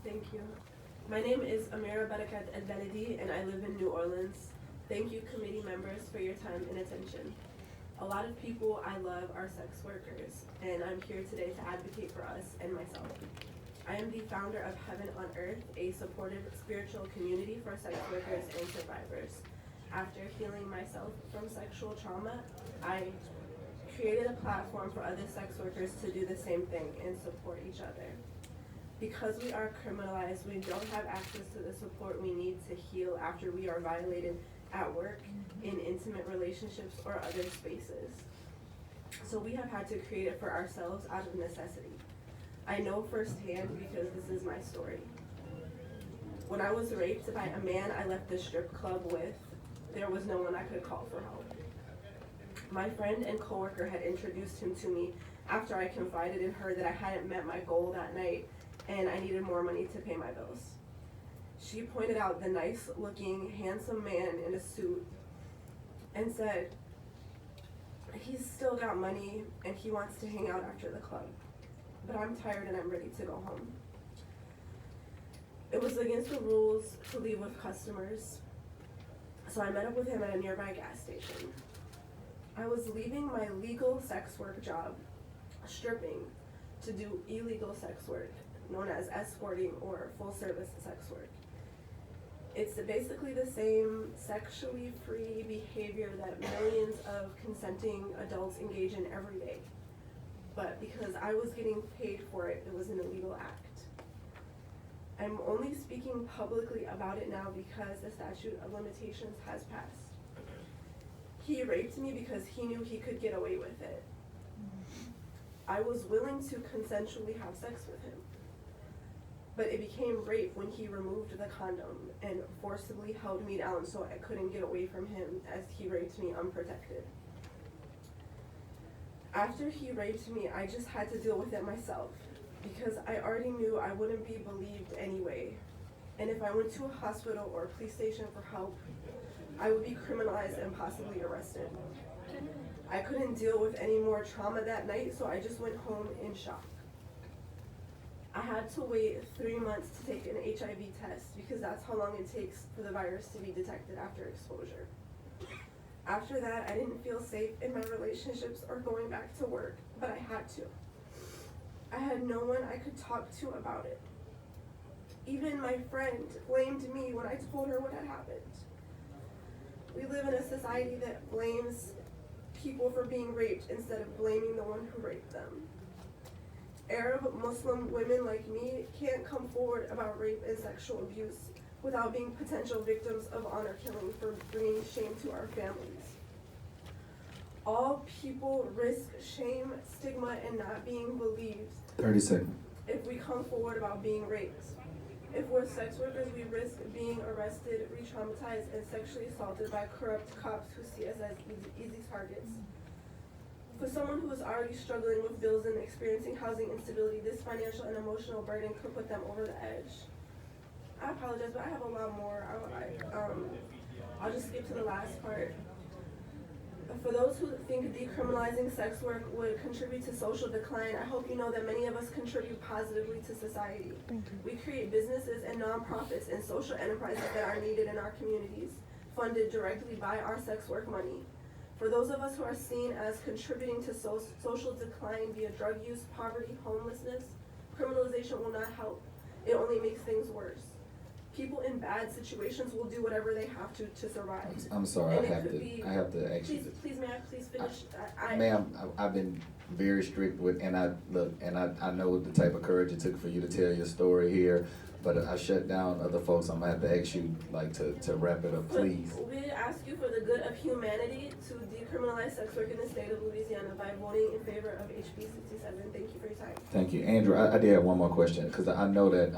Thank you. My name is Amira Barakat El Beledi, and I live in New Orleans. Thank you, committee members, for your time and attention. A lot of people I love are sex workers, and I'm here today to advocate for us and myself. I am the founder of Heaven on Earth, a supportive spiritual community for sex workers and survivors. After healing myself from sexual trauma, I created a platform for other sex workers to do the same thing and support each other. Because we are criminalized, we don't have access to the support we need to heal after we are violated at work, in intimate relationships, or other spaces. So we have had to create it for ourselves out of necessity. I know firsthand because this is my story. When I was raped by a man I left the strip club with, there was no one I could call for help. My friend and coworker had introduced him to me after I confided in her that I hadn't met my goal that night and I needed more money to pay my bills. She pointed out the nice-looking, handsome man in a suit and said, "He's still got money and he wants to hang out after the club, but I'm tired and I'm ready to go home." It was against the rules to leave with customers, so I met up with him at a nearby gas station. I was leaving my legal sex work job, stripping, to do illegal sex work, known as escorting or full-service sex work. It's basically the same sexually free behavior that millions of consenting adults engage in every day. But because I was getting paid for it, it was an illegal act. I'm only speaking publicly about it now because the statute of limitations has passed. He raped me because he knew he could get away with it. I was willing to consensually have sex with him, but it became rape when he removed the condom and forcibly held me down so I couldn't get away from him as he raped me unprotected. After he raped me, I just had to deal with it myself because I already knew I wouldn't be believed anyway. And if I went to a hospital or a police station for help, I would be criminalized and possibly arrested. I couldn't deal with any more trauma that night, so I just went home in shock. I had to wait 3 months to take an HIV test because that's how long it takes for the virus to be detected after exposure. After that, I didn't feel safe in my relationships or going back to work, but I had to. I had no one I could talk to about it. Even my friend blamed me when I told her what had happened. We live in a society that blames people for being raped instead of blaming the one who raped them. Arab Muslim women like me can't come forward about rape and sexual abuse without being potential victims of honor killing for bringing shame to our families. All people risk shame, stigma, and not being believed 30 seconds. if we come forward about being raped. If we're sex workers, we risk being arrested, re-traumatized, and sexually assaulted by corrupt cops who see us as easy targets. For someone who is already struggling with bills and experiencing housing instability, this financial and emotional burden could put them over the edge. I apologize, but I have a lot more. I'll just skip to the last part. For those who think decriminalizing sex work would contribute to social decline, I hope you know that many of us contribute positively to society. We create businesses and nonprofits and social enterprises that are needed in our communities, funded directly by our sex work money. For those of us who are seen as contributing to social decline via drug use, poverty, homelessness, criminalization will not help. It only makes things worse. People in bad situations will do whatever they have to survive. I'm sorry, And I have to actually. Please, may I please finish? Ma'am, I've been very strict with, and I know the type of courage it took for you to tell your story here, but I shut down other folks. I'm gonna have to ask you to wrap it up, please. We ask you for the good of humanity to decriminalize sex work in the state of Louisiana by voting in favor of HB 67. Thank you for your time. Thank you, Andrew. I did have one more question because I know that